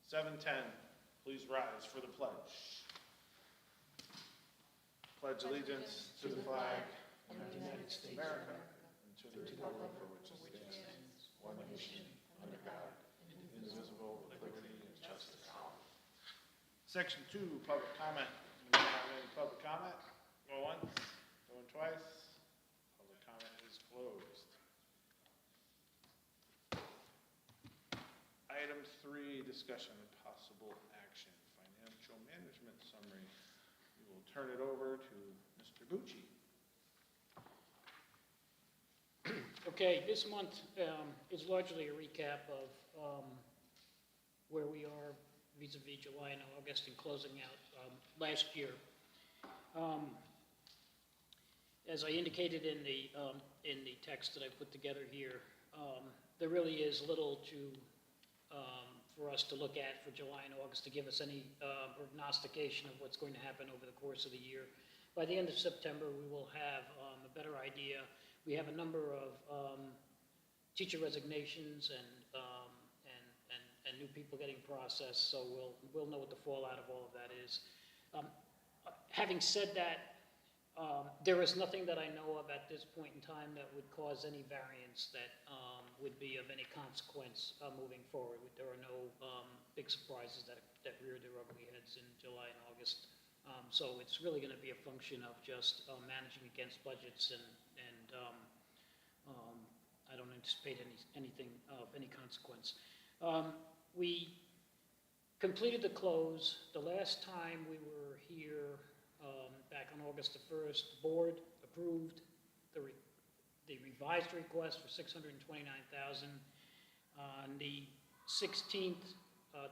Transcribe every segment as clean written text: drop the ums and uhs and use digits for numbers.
7:10, please rise for the pledge. Pledge allegiance to the flag of the United States of America and to the republic for which it stands, one nation, under God, indivisible, with liberty and justice for all. Section 2, public comment. Do we have any public comment? Go once, going twice. Public comment is closed. Item 3, discussion of possible action, financial management summary. We will turn it over to Mr. Bucci. Okay, this month is largely a recap of where we are vis-a-vis July and August and closing out last year. As I indicated in the text that I put together here, there really is little for us to look at for July and August to give us any prognostication of what's going to happen over the course of the year. By the end of September, we will have a better idea. We have a number of teacher resignations and new people getting processed, so we'll know what the fallout of all of that is. Having said that, there is nothing that I know of at this point in time that would cause any variance that would be of any consequence moving forward. There are no big surprises that rear their ugly heads in July and August. So it's really going to be a function of just managing against budgets, and I don't anticipate anything of any consequence. We completed the close. The last time we were here, back on August the 1st, the board approved the revised request for $629,000. On the 16th,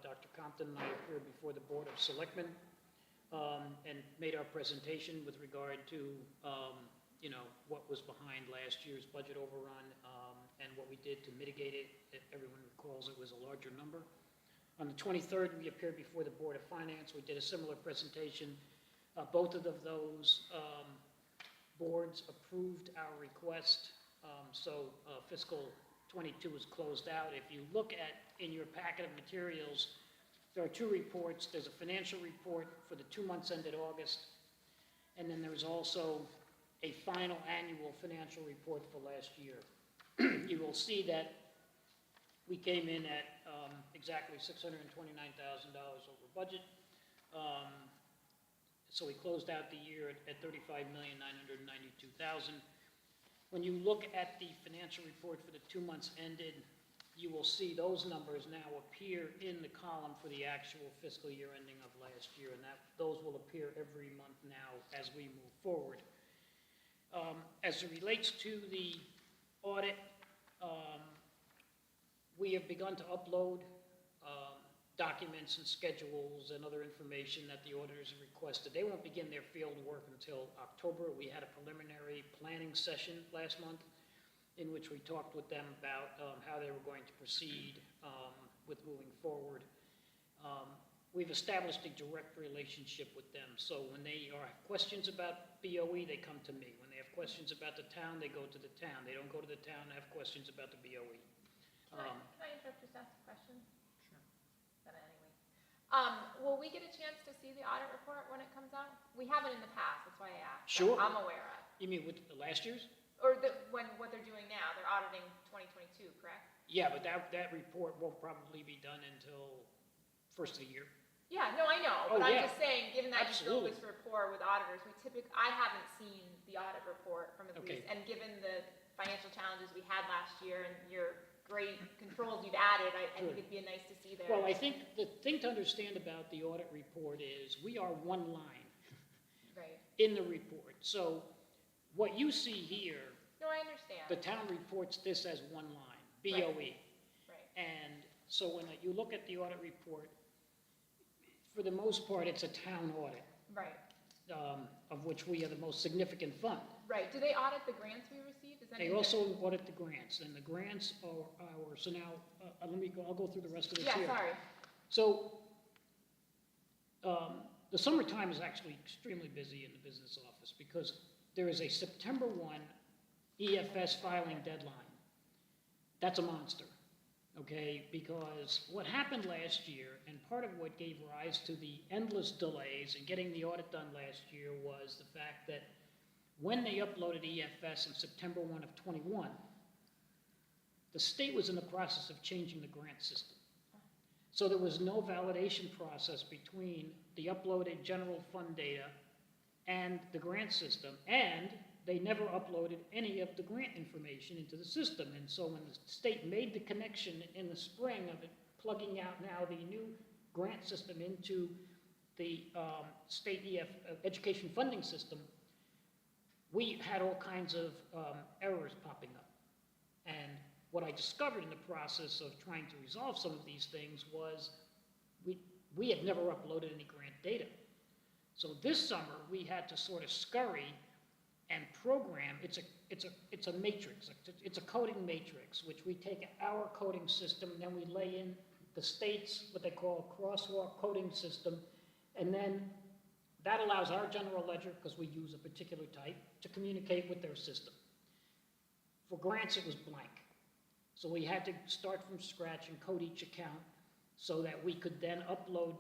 Dr. Compton and I appeared before the Board of Selectmen and made our presentation with regard to what was behind last year's budget overrun and what we did to mitigate it. If everyone recalls, it was a larger number. On the 23rd, we appeared before the Board of Finance. We did a similar presentation. Both of those boards approved our request, so fiscal 22 is closed out. If you look in your packet of materials, there are two reports. There's a financial report for the 2 months ended August, and then there's also a final annual financial report for last year. You will see that we came in at exactly $629,000 over budget. So we closed out the year at $35,992,000. When you look at the financial report for the 2 months ended, you will see those numbers now appear in the column for the actual fiscal year ending of last year, and those will appear every month now as we move forward. As it relates to the audit, we have begun to upload documents and schedules and other information that the auditors have requested. They won't begin their field work until October. We had a preliminary planning session last month in which we talked with them about how they were going to proceed with moving forward. We've established a direct relationship with them, so when they have questions about BOE, they come to me. When they have questions about the town, they go to the town. They don't go to the town and have questions about the BOE. Can I interrupt, just ask a question? Sure. But anyway. Will we get a chance to see the audit report when it comes out? We haven't in the past, that's why I asked. Sure. I'm aware of. You mean with the last year's? Or what they're doing now, they're auditing 2022, correct? Yeah, but that report won't probably be done until first of the year. Yeah, no, I know, Oh, but I'm yeah. just saying, given that you build Absolutely. this rapport with auditors, I haven't seen the audit report from at Okay. least, and given the financial challenges we had last year and your great controls you've added, I Sure. think it'd be nice to see there. Well, I think the thing to understand about the audit report is we are one line Right. in the report. So what you see here, No, I understand. the town reports this as one line, BOE. Right. And so when you look at the audit report, for the most part, it's a town audit, Right. of which we are the most significant fund. Right. Do they audit the grants we received? Is that They also audit the grants, and the grants are ours. So now, I'll go through the rest of this here. Yeah, sorry. So, the summertime is actually extremely busy in the business office because there is a September 1 EFS filing deadline. That's a monster, okay? Because what happened last year, and part of what gave rise to the endless delays in getting the audit done last year was the fact that when they uploaded EFS in September 1 of '21, the state was in the process of changing the grant system. So there was no validation process between the uploaded general fund data and the grant system, and they never uploaded any of the grant information into the system. And so when the state made the connection in the spring of it, plugging out now the new grant system into the state education funding system, we had all kinds of errors popping up. And what I discovered in the process of trying to resolve some of these things was we had never uploaded any grant data. So this summer, we had to sort of scurry and program. It's a matrix. It's a coding matrix, which we take our coding system, and then we lay in the state's, what they call a crosswalk coding system, and then that allows our general ledger, because we use a particular type, to communicate with their system. For grants, it was blank. So we had to start from scratch and code each account so that we could then upload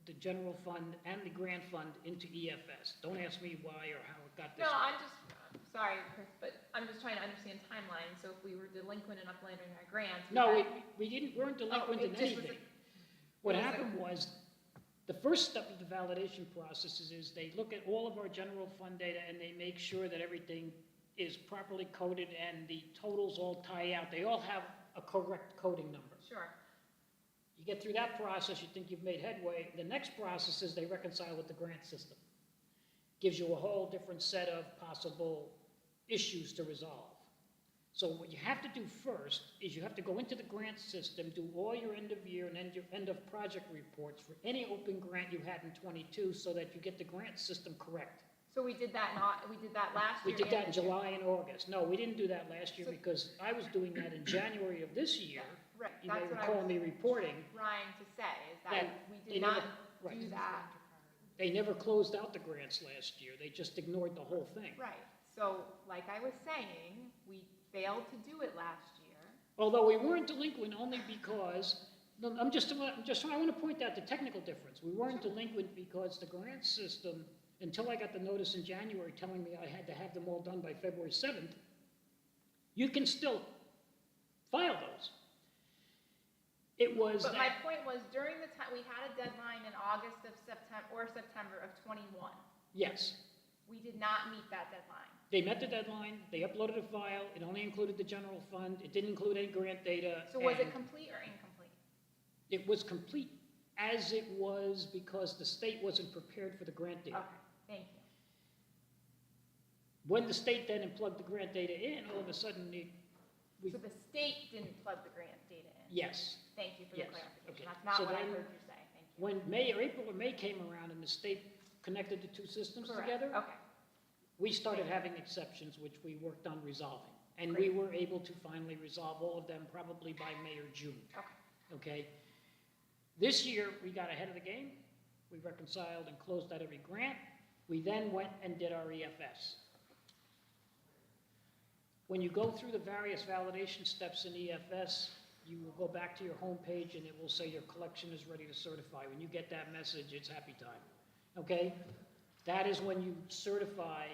the general fund and the grant fund into EFS. Don't ask me why or how it got this No, way. I'm just, sorry, Chris, but I'm just trying to understand timeline. So if we were delinquent in uploading our grants. No, we weren't delinquent in it just was anything. a- What it was a- happened was, the first step of the validation process is they look at all of our general fund data and they make sure that everything is properly coded and the totals all tie out. They all have a correct coding number. Sure. You get through that process, you think you've made headway. The next process is they reconcile with the grant system. Gives you a whole different set of possible issues to resolve. So what you have to do first is you have to go into the grant system, do all your end of year and end of project reports for any open grant you had in '22 so that you get the grant system correct. So we did that last We year. did that in and this year. July and August. No, we didn't do that last year So- because I was doing that in January of this year. Right, You may that's what I recall was me reporting. trying to say, is That that we they did never- not right. do that. They never closed out the grants last year. They just ignored the whole thing. Right, so like I was saying, we failed to do it last year. Although we weren't delinquent only because, no, I want to point out the technical difference. We weren't delinquent because the grant system, until I got the notice in January telling me I had to have them all done by February 7th, you can still file those. It was But that, my point was, during the time, we had a deadline in September of '21. yes, We did not meet that deadline. they met the deadline, they uploaded a file, it only included the general fund, it didn't include any grant data. So was it and complete or incomplete? It was complete as it was because the state wasn't prepared for the grant data. Okay, thank you. When the state then plugged the grant data in, all of a sudden, we, So the state didn't plug the grant data in? yes. Thank you for the Yes, clarification. okay. That's not So what I then- heard you say, thank you. When April or May came around and the state connected the two systems Correct. together, Okay, we started having exceptions, which we worked on resolving. And we were able to finally resolve all of them probably by May or June, okay. okay? This year, we got ahead of the game. We reconciled and closed out every grant. We then went and did our EFS. When you go through the various validation steps in EFS, you will go back to your home page and it will say your collection is ready to certify. When you get that message, it's happy time, okay? That is when you certify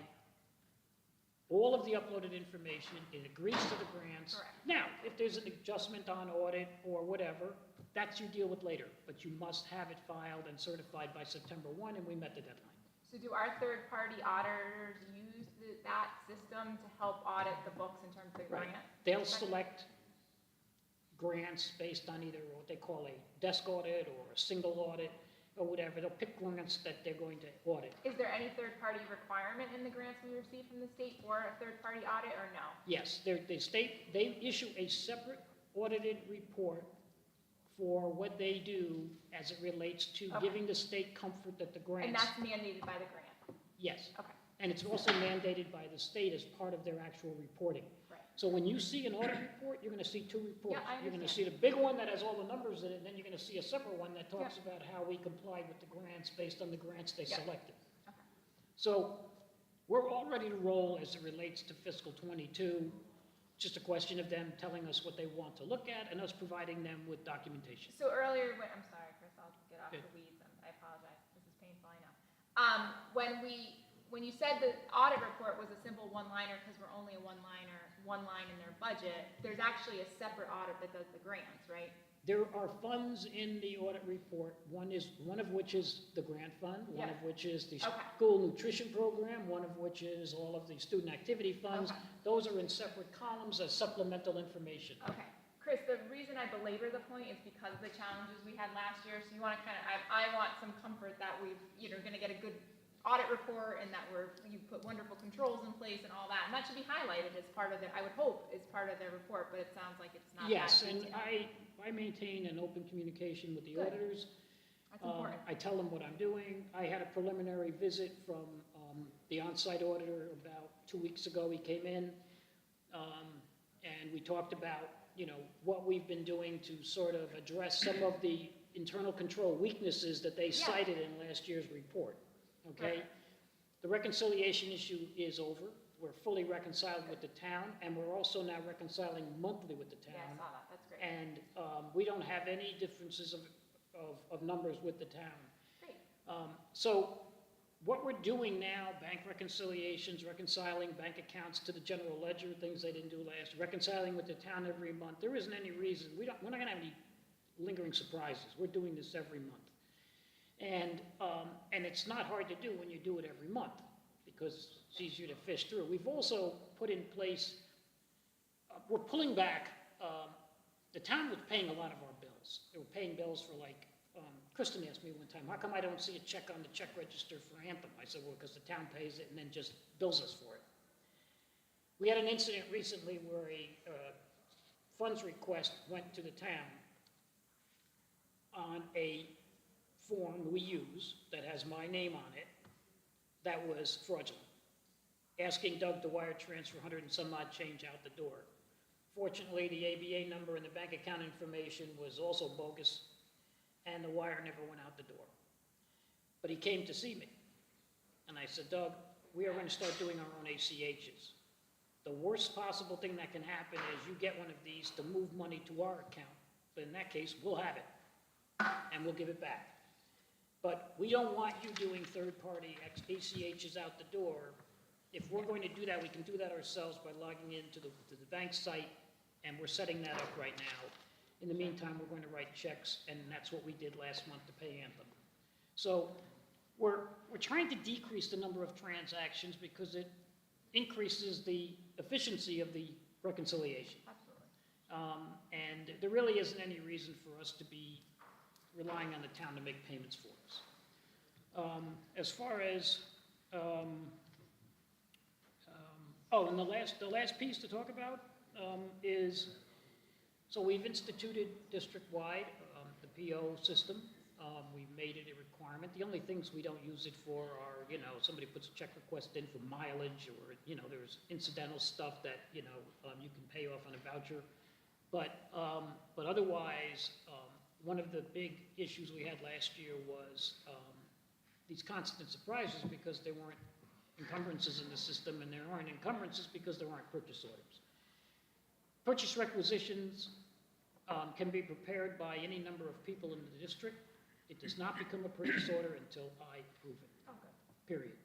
all of the uploaded information, it agrees to the grants. Correct. Now, if there's an adjustment on audit or whatever, that's you deal with later, but you must have it filed and certified by September 1, and we met the deadline. So do our third-party auditors use that system to help audit the books in terms of the Right. grant? They'll select grants based on either what they call a desk audit or a single audit or whatever. They'll pick grants that they're going to audit. Is there any third-party requirement in the grants we receive from the state for a third-party audit, or no? Yes, they issue a separate audited report for what they do as it relates to Okay. giving the state comfort that the And grants. that's mandated by the grant? Yes, Okay, and it's also mandated by the state as part of their actual reporting. right. So when you see an audit report, you're gonna see two reports. Yeah, I You're gonna understand. see the big one that has all the numbers in it, and then you're gonna see a separate one that talks about how we complied with the grants based on the grants they Yeah. selected. Okay. So we're all ready to roll as it relates to fiscal '22 just a question of them telling us what they want to look at and us providing them with documentation. So earlier, I'm sorry, Chris, I'll get off Good. the weeds, I apologize, this is painful, I know. When you said the audit report was a simple one-liner, because we're only a one-liner, one line in their budget, there's actually a separate audit that does the grants, right? There are funds in the audit report, one of which is the grant fund, one Yeah. of which is the Okay. school nutrition program, one of which is all of the student activity funds. Okay. Those are in separate columns as supplemental information. Okay. Chris, the reason I belabor the point is because of the challenges we had last year, so you want to I want some comfort that going to get a good audit report and that you put wonderful controls in place and all that, and that should be highlighted as part of I would hope, as part of their report, but it sounds like it's not that Yes, and detailed. I maintain an open communication with the Good. auditors. That's important. I tell them what I'm doing. I had a preliminary visit from the on-site auditor about 2 weeks ago. He came in, and we talked about, what we've been doing to sort of address some of the internal control weaknesses that they Yeah. cited in last year's report, okay? Right. The reconciliation issue is over. We're fully reconciled with the town, and we're also now reconciling monthly with the town. Yeah, I saw that, that's great. And we don't have any differences of numbers with the town. Great. So what we're doing now, bank reconciliations, reconciling bank accounts to the general ledger, things they didn't do last, reconciling with the town every month, there isn't any reason, we're not gonna have any lingering surprises. We're doing this every month. And it's not hard to do when you do it every month, because it's easier to fish through. We've also put in place, we're pulling back, the town was paying a lot of our bills. They were paying bills for Kristen asked me one time, how come I don't see a check on the check register for Anthem? I said, well, because the town pays it and then just bills us for it. We had an incident recently where a funds request went to the town on a form we use that has my name on it that was fraudulent, asking Doug to wire transfer 100 and some odd change out the door. Fortunately, the ABA number and the bank account information was also bogus, and the wire never went out the door. But he came to see me, and I said, Doug, we are going to start doing our own ACHs. The worst possible thing that can happen is you get one of these to move money to our account, but in that case, we'll have it, and we'll give it back. But we don't want you doing third-party ACHs out the door. If we're going to do that, we can do that ourselves by logging into the bank site, and we're setting that up right now. In the meantime, we're going to write checks, and that's what we did last month to pay Anthem. So we're trying to decrease the number of transactions because it increases the efficiency of the reconciliation. Absolutely. And there really isn't any reason for us to be relying on the town to make payments for us. As far as, and the last piece to talk about is, so we've instituted district-wide the PO system. We've made it a requirement. The only things we don't use it for are, somebody puts a check request in for mileage, or, there's incidental stuff that, you can pay off on a voucher. But otherwise, one of the big issues we had last year was these constant surprises because there weren't encumbrances in the system, and there aren't encumbrances because there aren't purchase orders. Purchase requisitions can be prepared by any number of people in the district. It does not become a purchase order until I approve it, Oh, good. period.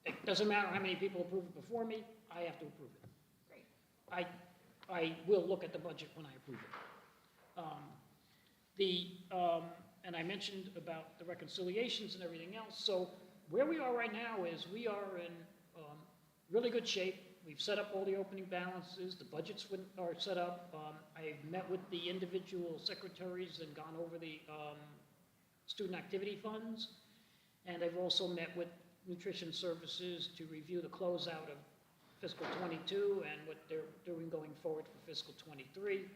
It doesn't matter how many people approve it before me, I have to approve it. Great. I will look at the budget when I approve it. And I mentioned about the reconciliations and everything else. So where we are right now is we are in really good shape. We've set up all the opening balances. The budgets are set up. I've met with the individual secretaries and gone over the student activity funds. And I've also met with nutrition services to review the closeout of fiscal 22 and what they're doing going forward for fiscal 23.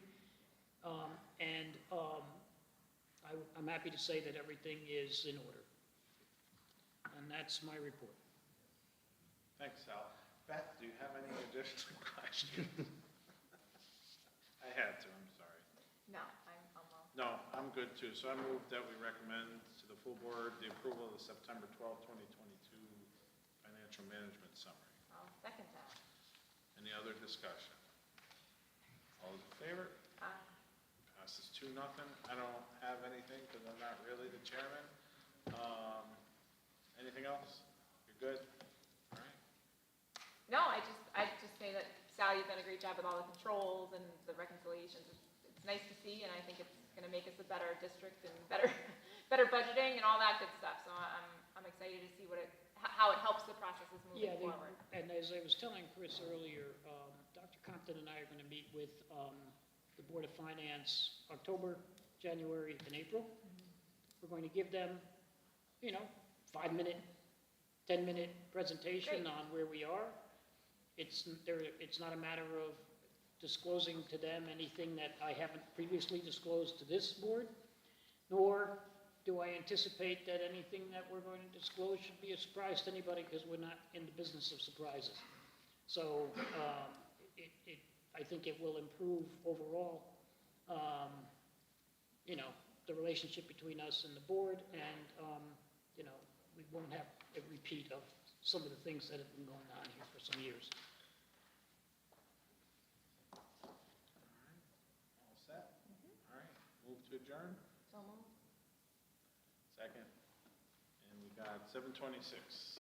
I'm happy to say that everything is in order. And that's my report. Thanks, Sal. Beth, do you have any additional questions? I had to, I'm sorry. No, I'm well. No, I'm good too. So I move that we recommend to the full board the approval of the September 12, 2022 financial management summary. I'll second that. Any other discussion? favor? Aye. Passes 2-0. I don't have anything because I'm not really the chairman. Anything else? You're good? All right. No, I just say that Sally, you've done a great job with all the controls and the reconciliations. It's nice to see, and I think it's gonna make us a better district and better, better budgeting and all that good stuff. So I'm excited to see how it helps the processes moving Yeah, forward. and as I was telling Chris earlier, Dr. Compton and I are going to meet with the Board of Finance October, January, and April. We're going to give them, 5-minute, 10-minute presentation Great. on where we are. It's not a matter of disclosing to them anything that I haven't previously disclosed to this board, nor do I anticipate that anything that we're going to disclose should be a surprise to anybody, because we're not in the business of surprises. So I think it will improve overall, the relationship between us and the board, and, we won't have a repeat of some of the things that have been going on here for some years. All set? All right. Move to adjourn? So moved. Second. And we got 7:26.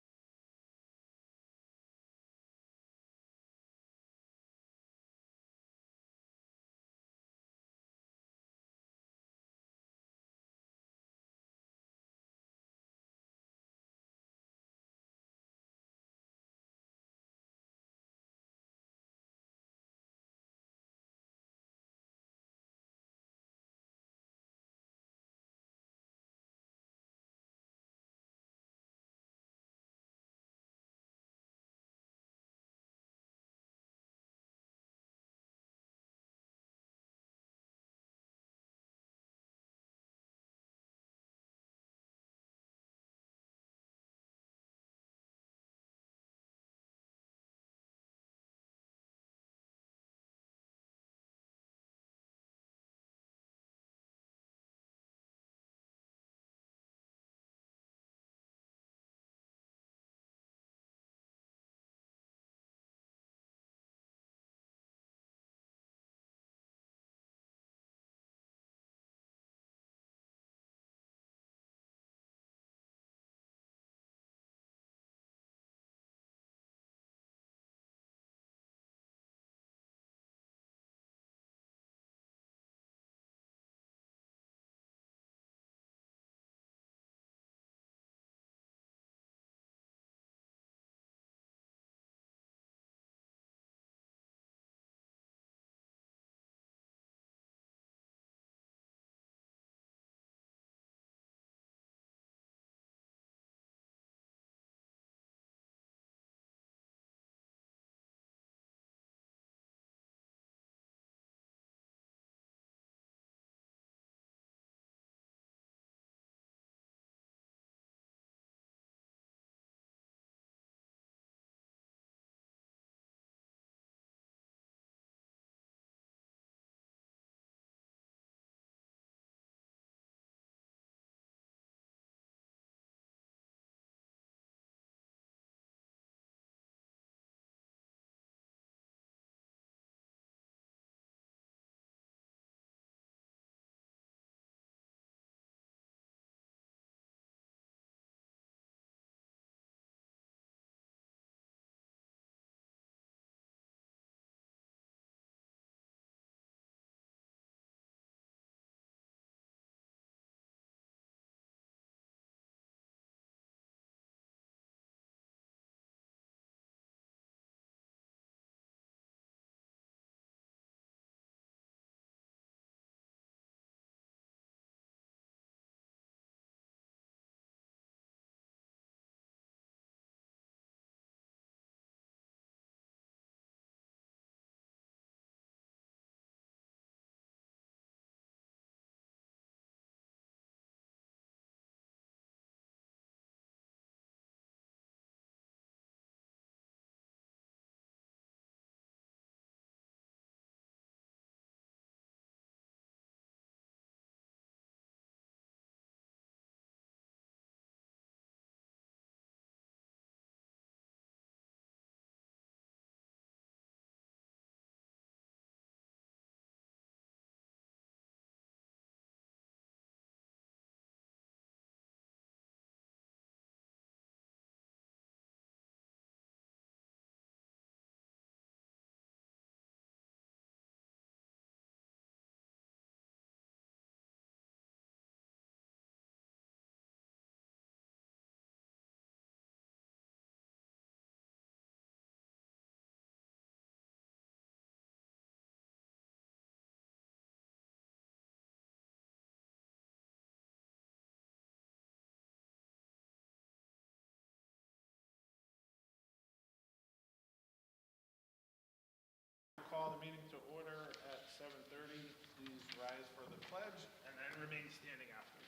rise for the pledge and then remain standing after.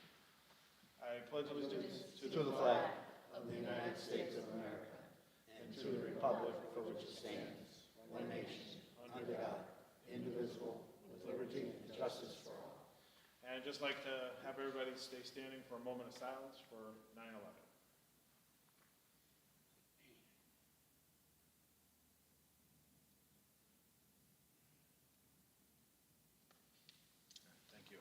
I pledge allegiance To the flag of the United States of America and to the republic for which it stands, one nation, under God, indivisible, with liberty and justice for all. And I'd just like to have everybody stay standing for a moment of silence for 9/11. Thank you.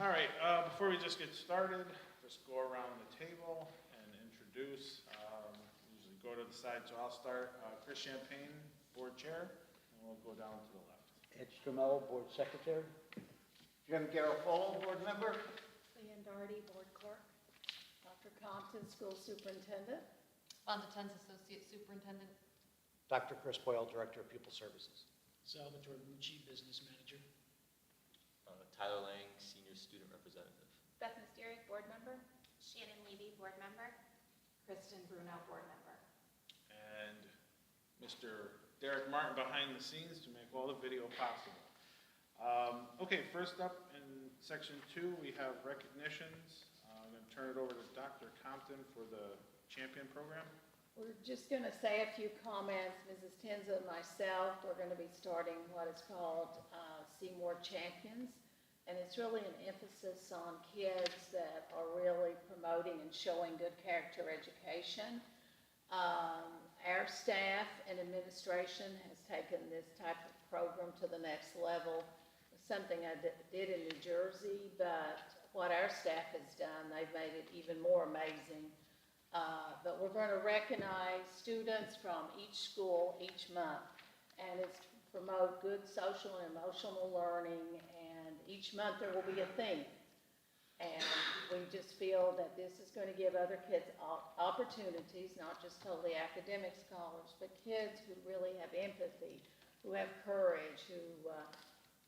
All right, before we just get started, just go around the table and introduce. Usually go to the side, so I'll start. Chris Champagne, Board Chair, and we'll go down to the left. Ed Stromell, Board Secretary. Jim Garofalo, board member. Leanne Doherty, Board Clerk. Dr. Compton, School Superintendent. Fonda Tenz, Associate Superintendent. Dr. Chris Boyle, Director of Pupil Services. Salvatore Mucci, Business Manager. Tyler Lang, Senior Student Representative. Beth Mysterious, board member. Shannon Levy, board member. Kristen Bruno, Board Member. And Mr. Derek Martin behind the scenes to make all the video possible. Okay, first up in section 2, we have recognitions. I'm going to turn it over to Dr. Compton for the Champion Program. We're just going to say a few comments. Mrs. Tenza and myself, we're going to be starting what is called Seymour Champions. And it's really an emphasis on kids that are really promoting and showing good character education. Our staff and administration has taken this type of program to the next level. Something I did in New Jersey, but what our staff has done, they've made it even more amazing. But we're going to recognize students from each school each month, and it's to promote good social and emotional learning, and each month there will be a theme. And we just feel that this is going to give other kids opportunities, not just totally academic scholars, but kids who really have empathy, who have courage, who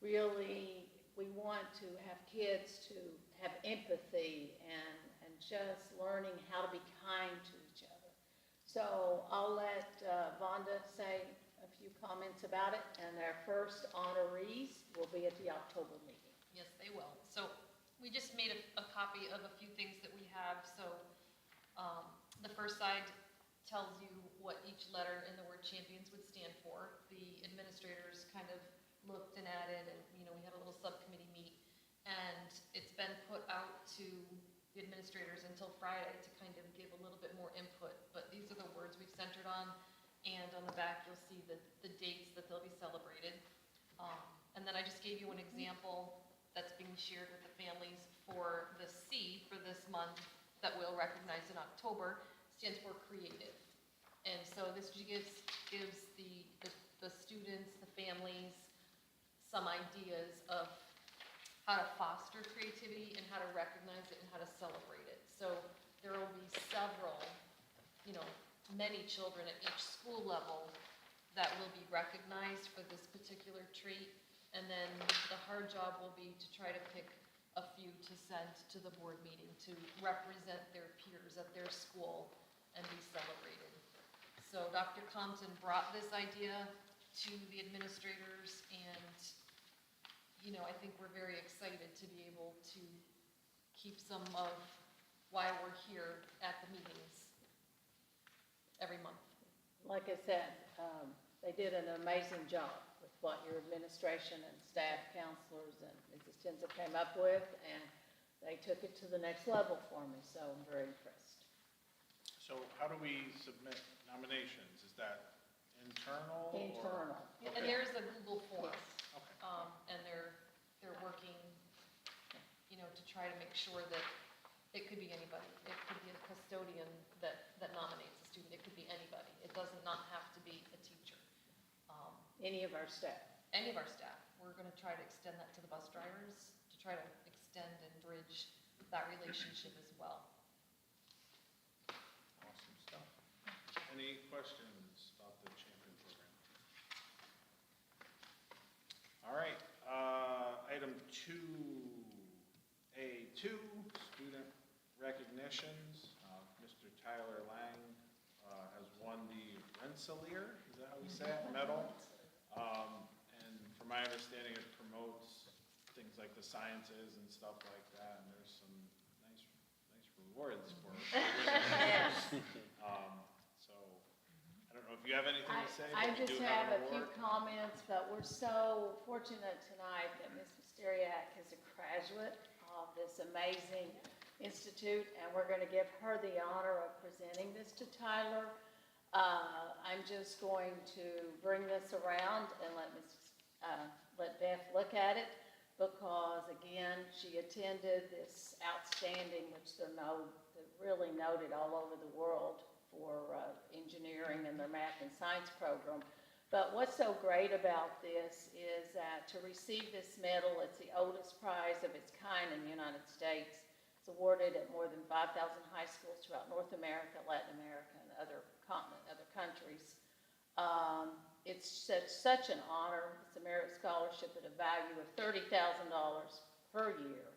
really, we want to have kids to have empathy and just learning how to be kind to each other. So I'll let Vonda say a few comments about it, and our first honorees will be at the October meeting. Yes, they will. So we just made a copy of a few things that we have. So the first side tells you what each letter in the word champions would stand for. The administrators kind of looked and added, and we had a little subcommittee meet, and it's been put out to the administrators until Friday to kind of give a little bit more input. But these are the words we've centered on, and on the back you'll see the dates that they'll be celebrated. And then I just gave you an example that's being shared with the families for the C for this month that we'll recognize in October, stands for creative. And so this gives the students, the families, some ideas of how to foster creativity and how to recognize it and how to celebrate it. So there will be several, many children at each school level that will be recognized for this particular trait. And then the hard job will be to try to pick a few to send to the board meeting to represent their peers at their school and be celebrated. So Dr. Compton brought this idea to the administrators, and I think we're very excited to be able to keep some of why we're here at the meetings every month. Like I said, they did an amazing job with what your administration and staff, counselors, and Mrs. Tenza came up with, and they took it to the next level for me, so I'm very impressed. So how do we submit nominations? Is that internal? or- Internal. And Okay. there's a Google form, Okay. and they're working, to try to make sure that it could be anybody. It could be a custodian that nominates a student. It could be anybody. It doesn't not have to be a teacher. Any of our staff. Any of our staff. We're going to try to extend that to the bus drivers, to try to extend and bridge that relationship as well. Awesome stuff. Any questions about the Champion Program? All right, item 2A2, student recognitions. Mr. Tyler Lang has won the Rensselaer, is that how we say it, medal. And from my understanding, it promotes things like the sciences and stuff like that, and there's some nice rewards for winners. So, I don't know if you have anything to say, I but we just do have have a an few award. comments, but we're so fortunate tonight that Ms. Mysteriak is a graduate of this amazing institute, and we're going to give her the honor of presenting this to Tyler. I'm just going to bring this around and let Beth look at it, because again, she attended this outstanding, which they're really noted all over the world for engineering and their math and science program. But what's so great about this is that to receive this medal, it's the oldest prize of its kind in the United States. It's awarded at more than 5,000 high schools throughout North America, Latin America, and other countries. It's such an honor. It's a merit scholarship at a value of $30,000 per year.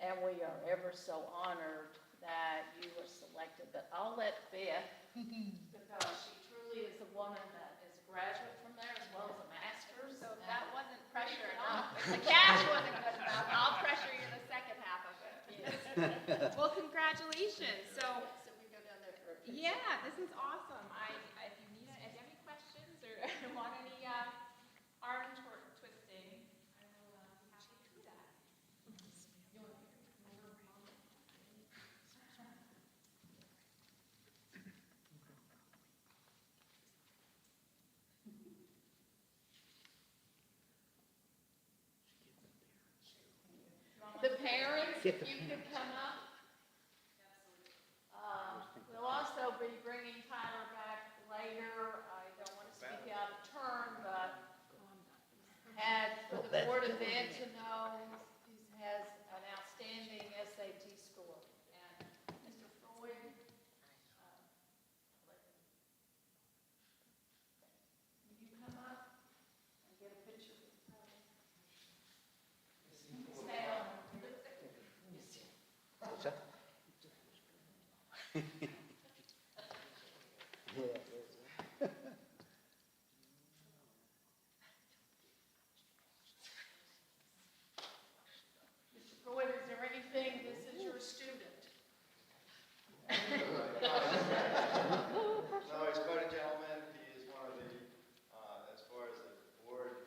And we are ever so honored that you were selected. But I'll let Beth, because she truly is a woman that is a graduate from there as well as a master's. So if that wasn't pressure enough, if the cash wasn't good enough, I'll pressure you in the second half of it. Well, congratulations. So we go down there for a picture. yeah, this is awesome. If you have any questions or want any arm twisting, I will be happy to do that. The parents, if you could come up. We'll also be bringing Tyler back later. I don't want to speak out of turn, but had for the Board of Ed to know, he has an outstanding SAT score. And Mr. Freud, will you come up and get a picture with Tyler? Stay on. What's that? Mr. Freud, is there anything, this is your student. No, he's quite a gentleman. He is one of the, as far as the board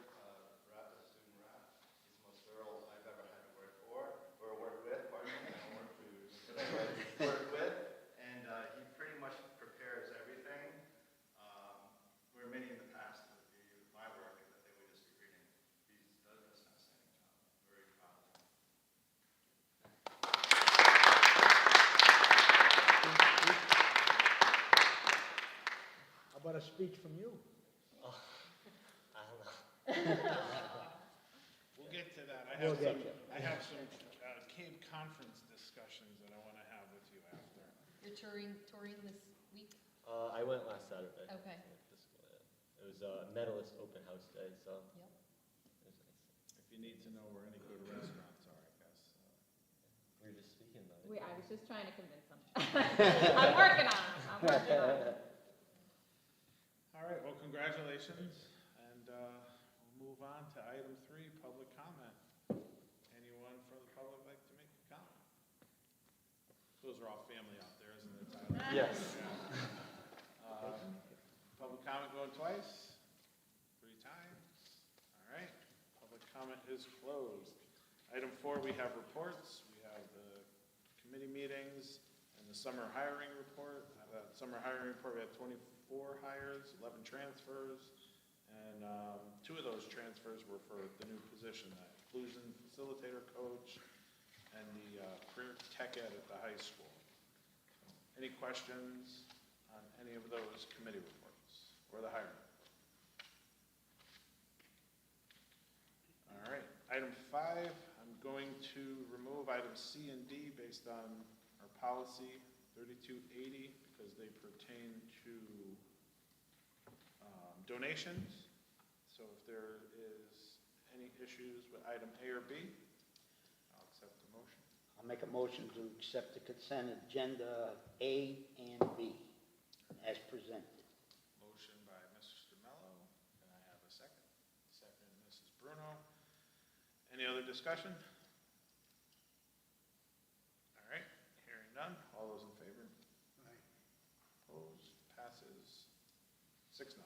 rep, the student rep, he's the most thorough I've ever had to work for, or work with, pardon me. I don't work for you, but work with. And he pretty much prepares everything. Where many in the past would be my work and that they would just be reading. He does an outstanding job. I'm very proud of him. How about a speech from you? I don't know. We'll get to that. We'll get to it. I have some CABE conference discussions that I want to have with you after. You're touring this week? I went last Saturday. Okay. It was a medalist open house day, so Yep. it was nice. If you need to know where any good restaurants are, I guess. We were just speaking about it. I was just trying to convince him. I'm working on it. All right, well, congratulations, and we'll move on to item 3, public comment. Anyone from the public like to make a comment? Those are all family out there, isn't it, Tyler? Yes. Public comment going twice? 3 times? All right, public comment is closed. Item 4, we have reports. We have the committee meetings and the summer hiring report. Out of that summer hiring report, we had 24 hires, 11 transfers, and 2 of those transfers were for the new position, the inclusion facilitator coach and the career tech ed at the high school. Any questions on any of those committee reports or the hiring? All right, item 5, I'm going to remove items C and D based on our policy 3280 because they pertain to donations. So if there is any issues with item A or B, I'll accept the motion. I'll make a motion to accept the consent agenda A and B as presented. Motion by Bruno. Any other discussion? All right, hearing none. All those in favor? Opposed? Passes 6-0.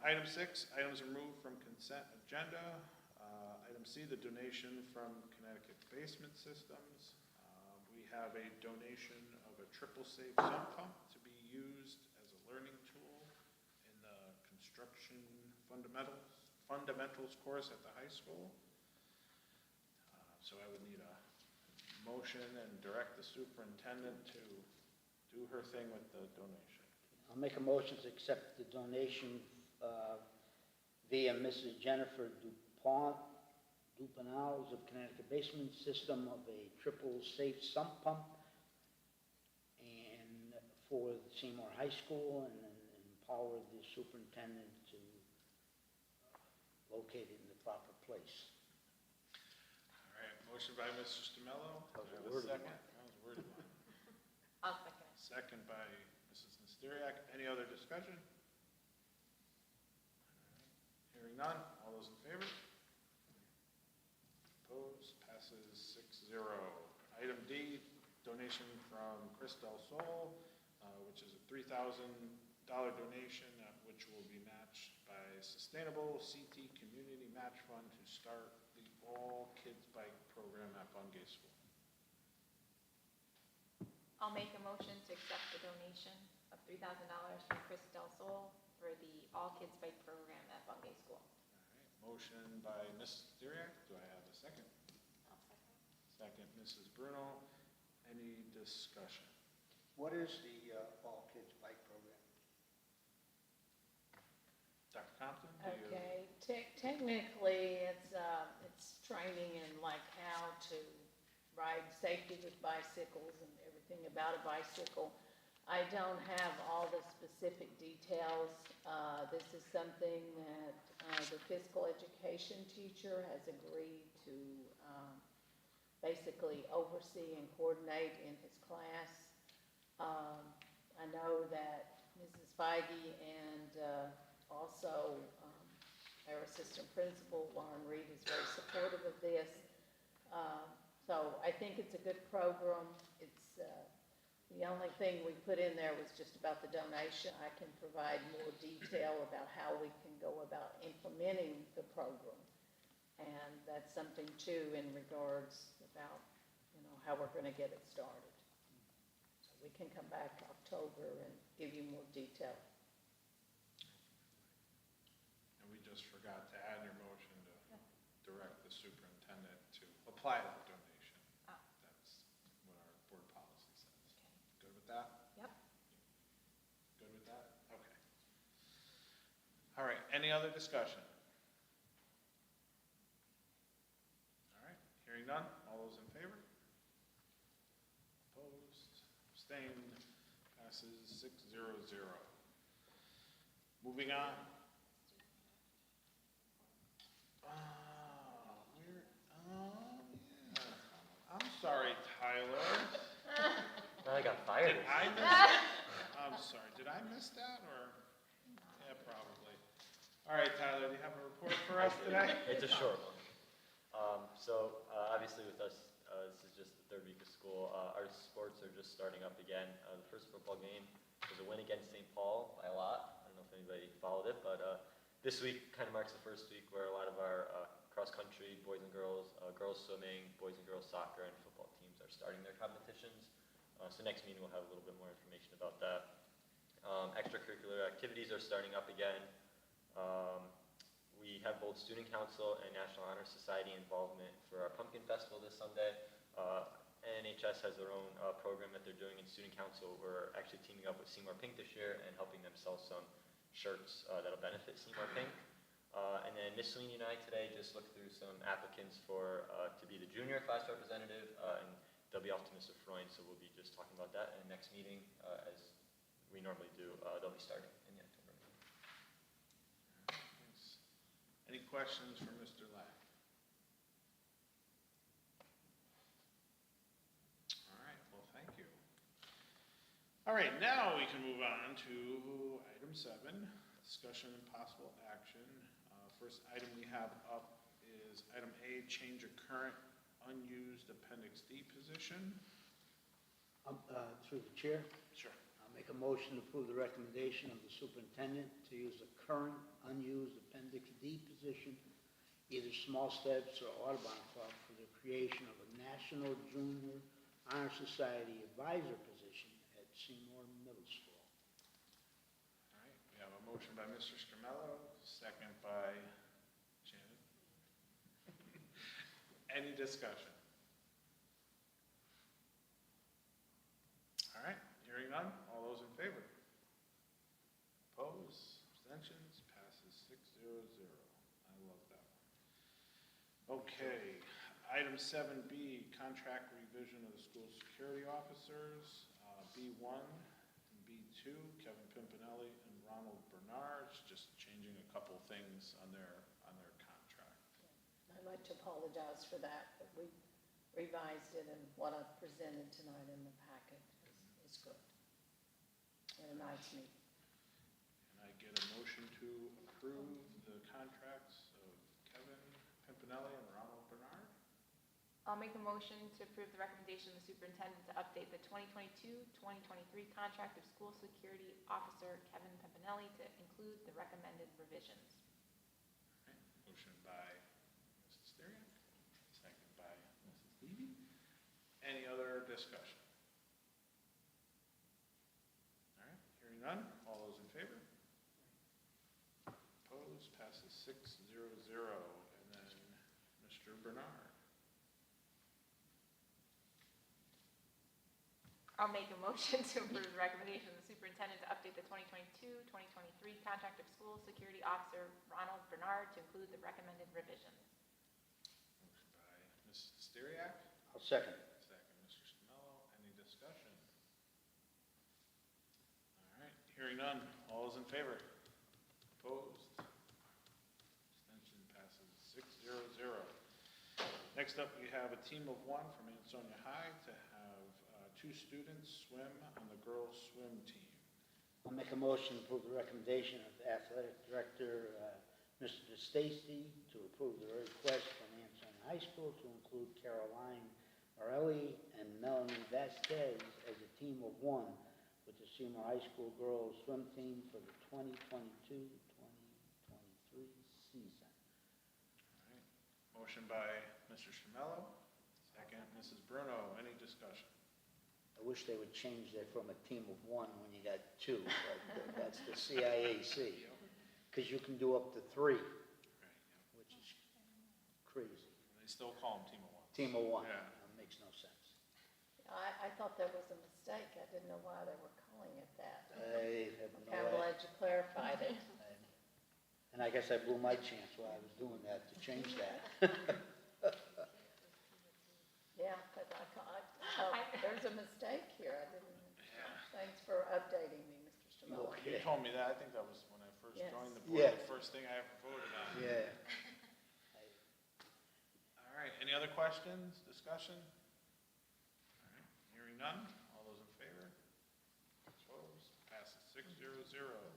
Item 6, items removed from consent agenda. Item C, the donation from Connecticut Basement Systems. We have a donation of a triple safe sump pump to be used as a learning tool in the construction fundamentals course at the high school. So I would need a motion and direct the superintendent to do her thing with the donation. I'll make a motion to accept the donation via Mrs. Jennifer Dupanals of Connecticut Basement System of a triple safe sump pump and for Seymour High School, and empower the superintendent to locate it in the proper place. All right, motion by Mr. Stamello. That was Do I a have a wordy second? one. That was a wordy one. I'll second it. Second by Mrs. Nesteriak. Any other discussion? Hearing none. All those in favor? Opposed? Passes 6-0. Item D, donation from Chris Del Sol, which is a $3,000 donation, which will be matched by Sustainable CT Community Match Fund to start the All Kids Bike program at Bungay School. I'll make a motion to accept the donation of $3,000 from Chris Del Sol for the All Kids Bike program at Bungay School. All right, motion by Mrs. Duriak. Do I have a second? I'll second. Second, Mrs. Bruno. Any discussion? What is the All Kids Bike Program? Dr. Compton? do you- Okay, technically, it's training in like how to ride safety with bicycles and everything about a bicycle. I don't have all the specific details. This is something that the physical education teacher has agreed to basically oversee and coordinate in his class. I know that Mrs. Feige and also our assistant principal, Lauren Reed, is very supportive of this. So I think it's a good program. It's the only thing we put in there was just about the donation. I can provide more detail about how we can go about implementing the program. And that's something too in regards about, how we're going to get it started. So we can come back October and give you more detail. And we just forgot to add your motion to direct the superintendent to apply that donation. Ah. That's what our board policy says. Good with that? Yep. Good with that? Okay. All right, any other discussion? All right, hearing none. All those in favor? Opposed? Abstained? Passes 6-0-0. Moving on. Yeah. I'm sorry, Tyler. Now I got fired. Did I miss? I'm sorry. Did I miss that or? Yeah, probably. All right, Tyler. Do you have a report for us today? It's a short one. Obviously with us, this is just the third week of school. Our sports are just starting up again. The first football game was a win against St. Paul by a lot. I don't know if anybody followed it, but this week kind of marks the first week where a lot of our cross-country, boys and girls, girls swimming, boys and girls soccer, and football teams are starting their competitions. So next meeting we'll have a little bit more information about that. Extracurricular activities are starting up again. We have both Student Council and National Honor Society involvement for our Pumpkin Festival this Sunday. NHS has their own program that they're doing in Student Council. We're actually teaming up with Seymour Pink this year and helping them sell some shirts that'll benefit Seymour Pink. And then Miss Celine and I today just looked through some applicants for to be the junior class representative, and they'll be off to Mr. Freund, so we'll be just talking about that in the next meeting, as we normally do. They'll be starting in the October meeting. Thanks. Any questions for Mr. Lack? All right, well, thank you. All right, now we can move on to item 7, discussion and possible action First item we have up is item A, change a current unused Appendix D position. Through the chair, Sure. I'll make a motion to approve the recommendation of the superintendent to use the current unused Appendix D position, either small steps or Audubon Club, for the creation of a National Junior Honor Society advisor position at Seymour Middle School. All right, we have a motion by Mr. Scarmello, second by Shannon. Any discussion? All right, hearing none, all those in favor? Opposed, abstentions, passes 6-0-0. I love that one. Okay, item 7B, contract revision of the school security officers, B1 and B2, Kevin Pimpinelli and Ronald Bernard, just changing a couple things on their contract. I'd like to apologize for that, but we revised it, and what I've presented tonight in the packet is good. And a nice meeting. And I get a motion to approve the contracts of Kevin Pimpinelli and Ronald Bernard. I'll make a motion to approve the recommendation of the superintendent to update the 2022-2023 contract of school security officer Kevin Pimpinelli to include the recommended revisions. Okay, motion by Mrs. Stariak, second by Mrs. Levy. Any other discussion? All right, hearing none, all those in favor? Opposed, passes 6-0-0. And then Mr. Bernard. I'll make a motion to approve the recommendation of the superintendent to update the 2022-2023 contract of school security officer Ronald Bernard to include the recommended revisions. Motion by Mrs. Stariak, I'll second. second Mr. Scarmello. Any discussion? All right, hearing none, all those in favor? Opposed? Abstention passes 6-0-0. Next up, we have a team of one from Ansonia High to have two students swim on the girls' swim team. I'll make a motion to approve the recommendation of Athletic Director Mr. DeStacy to approve the request from Ansonia High School to include Caroline Morelli and Melanie Vasquez as a team of one with the Seymour High School girls swim team for the 2022-2023 season. All right, motion by Mr. Scarmello, second Mrs. Bruno. Any discussion? I wish they would change that from a team of one when you got two, but that's the CIAC. Because you can do up to three, Right, yeah. which is crazy. They still call them team of one. Team of one, Yeah. that makes no sense. I thought that was a mistake. I didn't know why they were calling it that. I have Okay, I'm no glad you clarified it. And I guess I blew my chance while I was doing that to change that. Yeah, because there's a mistake here. I didn't, Yeah. thanks for updating me, Mr. Stamolo. You told me that, I think that was when I first Yes. joined the board, Yeah. the first thing I ever voted on. Yeah. All right, any other questions, discussion? All right, hearing none, all those in favor? Opposed, passes 6-0-0.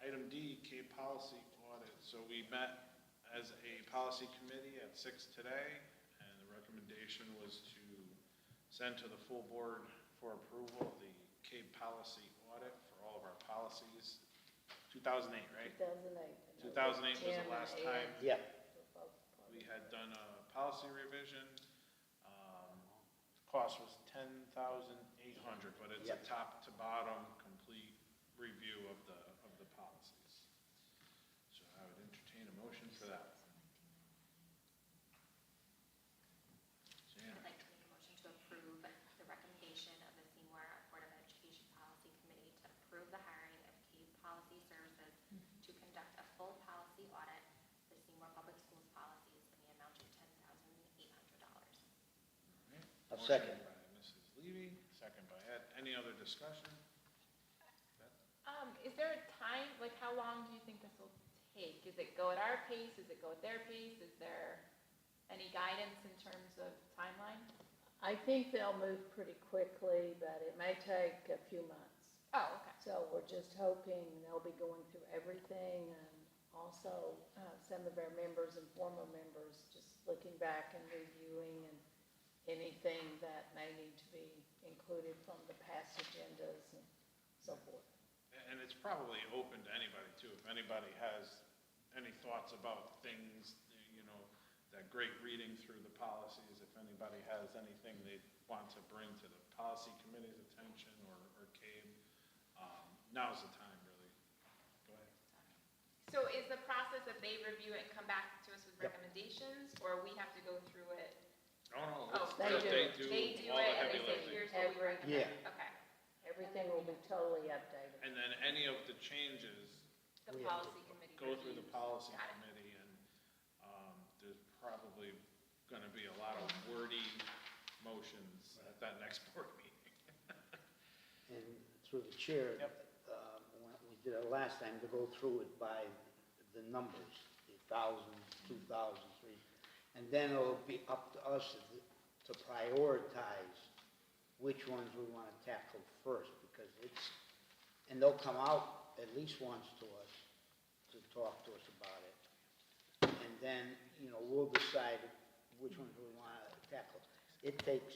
Item D, K policy audit. So we met as a policy committee at 6 today, and the recommendation was to send to the full board for approval the K policy audit for all of our policies. 2008, right? 2008. 2008 was the last time Yeah. we had done a policy revision. Cost was $10,800, but it's a Yep. top to bottom complete review of the policies. So I would entertain a motion for that. Jan, I'd like to make a motion to approve the recommendation of the Seymour Board of Education Policy Committee to approve the hiring of CAVE Policy Services to conduct a full policy audit for Seymour Public Schools policies in the amount of $10,800. all right. I'll Motion second. by Mrs. Levy, second by Ed. Any other discussion? Is there a time, like how long do you think this will take? Is it go at our pace? Is it go at their pace? Is there any guidance in terms of timeline? I think they'll move pretty quickly, but it may take a few months. Oh, okay. So we're just hoping they'll be going through everything, and also some of our members and former members, just looking back and reviewing and anything that may need to be included from the past agendas and so forth. And it's probably open to anybody too. If anybody has any thoughts about things, you know, that great reading through the policies, if anybody has anything they want to bring to the policy committee's attention or CABE, now's the time, really. Go ahead. So is the process that they review it and come back to us with Yep. recommendations, or we have to go through it? No, Oh, it's they just do they it. do They do all it the and heavy they say, lifting. here's what we recommend? Yeah. Okay. Everything will be totally updated. And then any of the changes The We have to policy committee go through the reviews. policy Got it. committee, and there's probably going to be a lot of wordy motions at that next board meeting. And through the chair, Yep. when we did it last time, to go through it by the numbers, the 1,000, 2,000, 3, and then it'll be up to us to prioritize which ones we want to tackle first, because and they'll come out at least once to us to talk to us about it. And then, you know, we'll decide which ones we want to tackle. It takes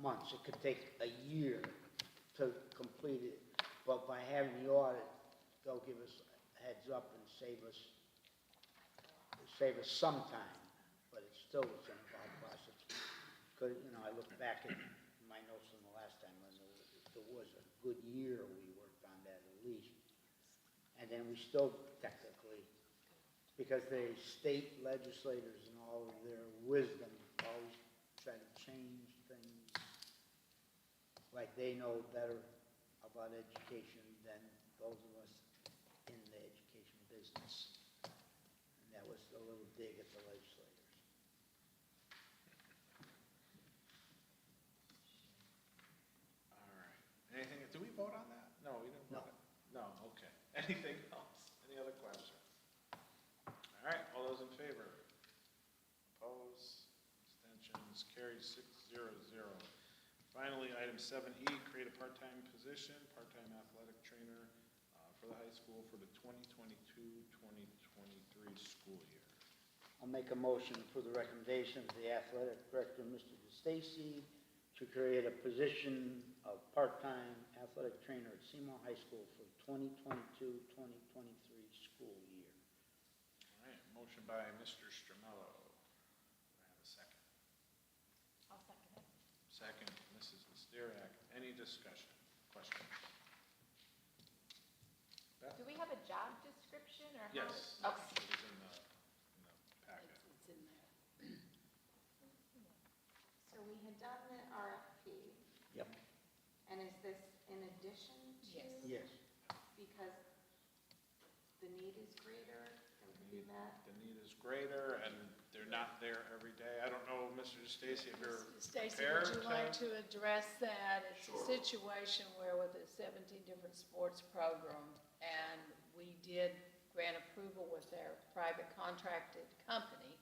months, it could take a year to complete it, but by having the audit, they'll give us a heads up and save us some time, but it's still the same process. Because, you know, I look back at my notes from the last time, and it was a good year we worked on that at least. And then we still technically, because the state legislators and all of their wisdom always try to change things, like they know better about education than those of us in the education business. And that was a little dig at the legislators. All right. Anything, do we vote on that? No, we didn't No. vote. No, okay. Anything else? Any other questions? All right, all those in favor? Opposed? Abstentions? Carried 6-0-0. Finally, item 7E, create a part-time position, part-time athletic trainer for the high school for the 2022-2023 school year. I'll make a motion for the recommendation of the athletic director, Mr. DeStacy, to create a position of part-time athletic trainer at Seymour High School for the 2022-2023 school year. All right, motion by Mr. Stramello. Do I have a second? I'll second it. Second, Mrs. Listeriak. Any discussion, questions? Beth? Do we have a job description or how? Yes. Okay. It was in the packet. It's in there. So we had done the RFP, Yep. and is this in addition to? Yes. Yes. Because the need is greater, that we can do that? The need is greater, and they're not there every day. I don't know, Mr. Stacy, if you're Stacy, prepared would you like to? to address that? It's a Sure. situation where with a 17 different sports program, and we did grant approval with their private contracted company,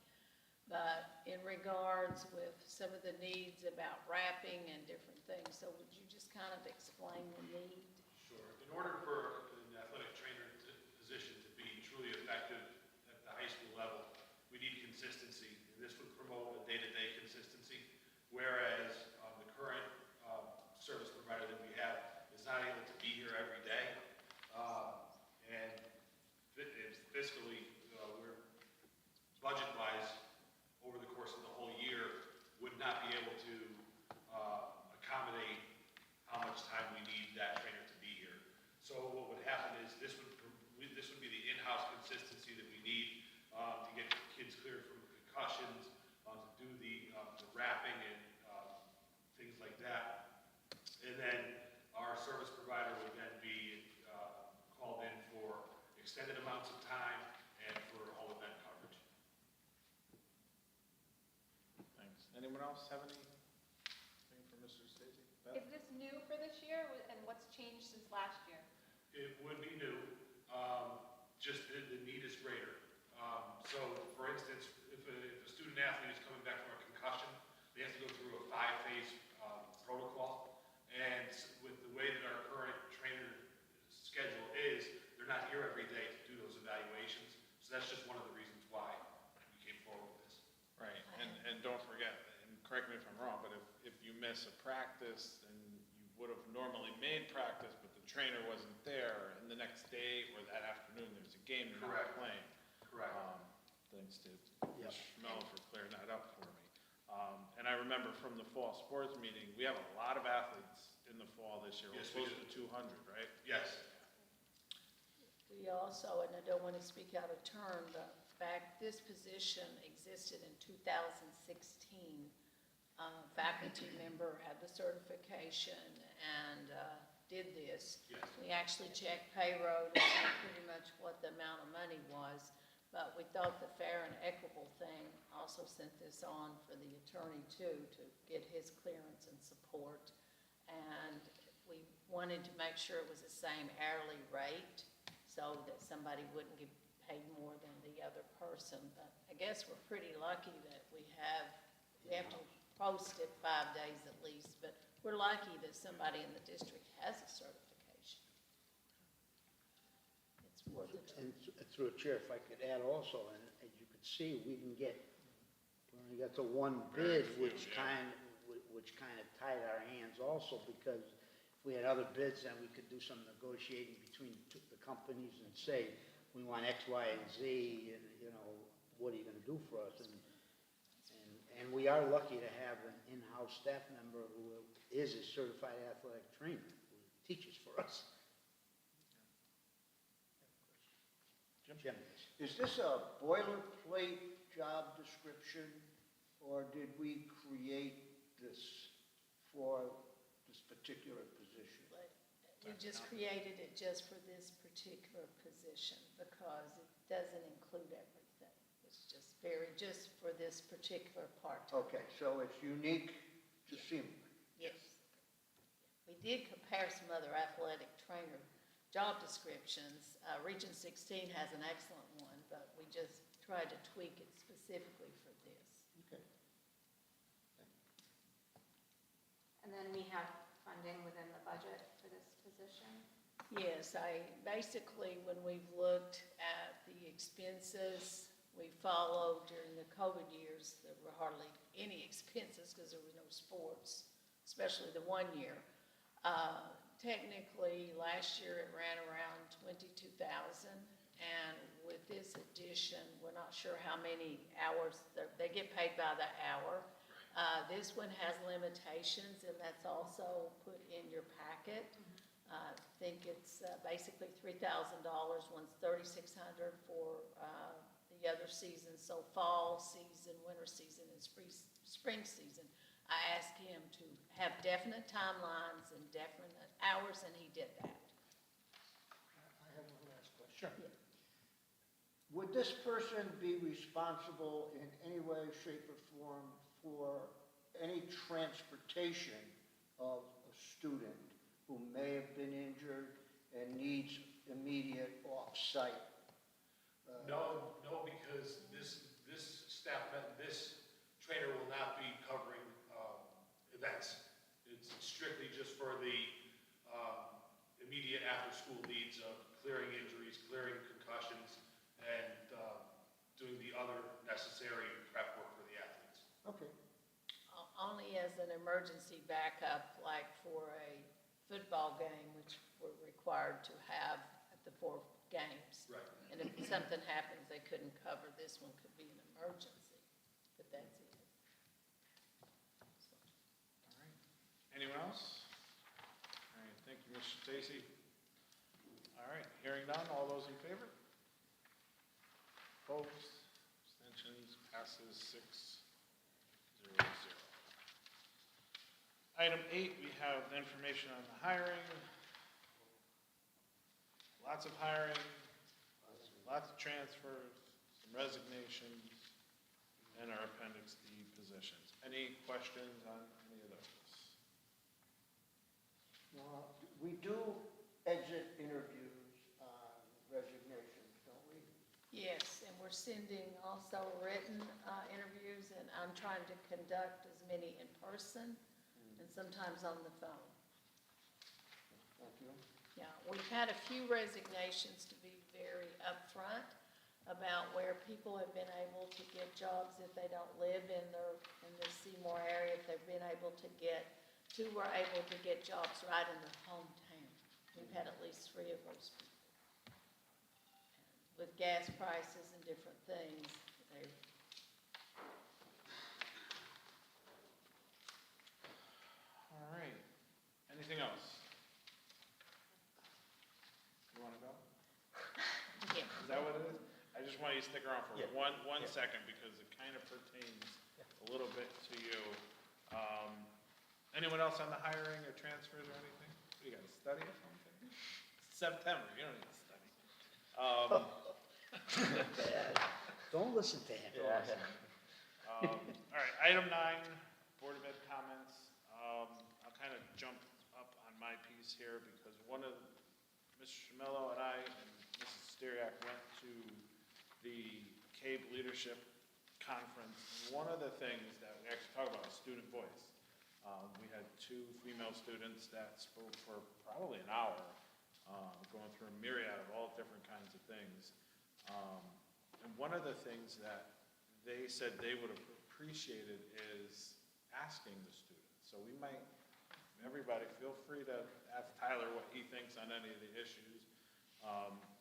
but in regards with some of the needs about wrapping and different things, so would you just kind of explain the need? Sure. In order for an athletic trainer position to be truly effective at the high school level, we need consistency. And this would promote a day-to-day consistency, whereas the current service provider that we have is not able to be here every day. And fiscally, we're budget-wise, over the course of the whole year, would not be able to accommodate how much time we need that trainer to be here. So what would happen is this would be the in-house consistency that we need to get kids cleared from concussions, to do the wrapping and things like that. And then our service provider would then be called in for extended amounts of time and for whole event coverage. Thanks. Anyone else have anything for Mr. Stacy? Is this new for this year, and what's changed since last year? It would be new, just the need is greater. So, for instance, if a student athlete is coming back from a concussion, they have to go through a 5-phase protocol. And with the way that our current trainer schedule is, they're not here every day to do those evaluations. So that's just one of the reasons why we came forward with this. Right, and don't forget, and correct me if I'm wrong, but if you miss a practice, then you would have normally made practice, but the trainer wasn't there, and the next day or that afternoon, there's a game you're not Correct. playing. Correct. Thanks to Ms. Schmell for clearing that up for me. And I remember from the fall sports meeting, we have a lot of athletes in the fall this year. Yes, We're we close to 200, right? Yes. We also, and I don't want to speak out of turn, but this position existed in 2016. Faculty member had the certification and did this. Yes. We actually checked payroll to see pretty much what the amount of money was, but we thought the fair and equitable thing, also sent this on for the attorney too, to get his clearance and support. And we wanted to make sure it was the same hourly rate, so that somebody wouldn't get paid more than the other person. But I guess we're pretty lucky that we have to post it 5 days at least, but we're lucky that somebody in the district has a certification. It's worth it. And through a chair, if I could add also, and as you could see, we only got the one bid, which kind of tied our hands also, because if we had other bids, then we could do some negotiating between the companies and say, we want X, Y, and Z, and, what are you gonna do for us? And we are lucky to have an in-house staff member who is a certified athletic trainer, who teaches for us. Jim? Is this a boilerplate job description, or did we create this for this particular position? But we just created it just for this particular position, because it doesn't include everything. It's just for this particular part. Okay, so it's unique to Seymour. Yes. We did compare some other athletic trainer job descriptions. Region 16 has an excellent one, but we just tried to tweak it specifically for this. Okay. And then we have funding within the budget for this position. Yes, basically, when we've looked at the expenses, we followed during the COVID years, there were hardly any expenses because there was no sports, especially the one year. Technically, last year it ran around 22,000, and with this addition, we're not sure how many hours, they get paid by the hour. This one has limitations, and that's also put in your packet. I think it's basically $3,000, one's $3,600 for the other season, so fall season, winter season, and spring season. I asked him to have definite timelines and definite hours, and he did that. I have one last question. Sure. Yeah. Would this person be responsible in any way, shape, or form for any transportation of a student who may have been injured and needs immediate off-site? No, because this trainer will not be covering events. It's strictly just for the immediate after-school needs of clearing injuries, clearing concussions, and doing the other necessary prep work for the athletes. Okay. Only as an emergency backup, like for a football game, which we're required to have at the 4 games. Right. And if something happens, they couldn't cover, this one could be an emergency, but that's it. All right. Anyone else? All right, thank you, Mr. Stacy. All right, hearing none, all those in favor? Opposed? Abstentions? Passes 6-0-0. Item 8, we have information on the hiring. Lots of hiring, lots of transfers, some resignations, and our Appendix D positions. Any questions on any of those? Now, we do exit interviews on resignations, don't we? Yes, and we're sending also written interviews, and I'm trying to conduct as many in person and sometimes on the phone. Thank you. Yeah, we've had a few resignations, to be very upfront. about where people have been able to get jobs if they don't live in the Seymour area, if they've been able to get, two were able to get jobs right in their hometown. We've had at least 3 of those people. With gas prices and different things, they, All right. Anything else? You want to go? yeah. Is that what it is? I just want you to stick around for Yeah. one Yeah. second because it kind of pertains a little bit to you. Anyone else on the hiring or transfers or anything? What, you got to study or something? September, you don't need to study. Don't listen to him. All right, item 9, Board of Ed comments. I'll kind of jump up on my piece here because Mr. Chamello and I and Mrs. Stiriak went to the CABE Leadership Conference. And one of the things that we actually talk about is student voice. We had 2 female students that spoke for probably an hour, going through a myriad of all different kinds of things. And one of the things that they said they would have appreciated is asking the students. So we might, everybody feel free to ask Tyler what he thinks on any of the issues.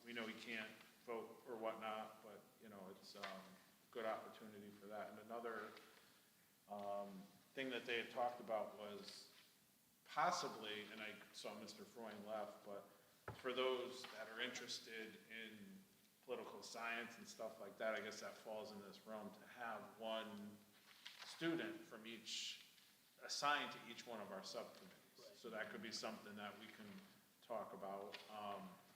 We know he can't vote or whatnot, but, you know, it's a good opportunity for that. And another thing that they had talked about was possibly, and I saw Mr. Freund left, but for those that are interested in political science and stuff like that, I guess that falls in this realm, to have one student from each, assigned to each one of our subcommittees. So that could be something that we can talk about.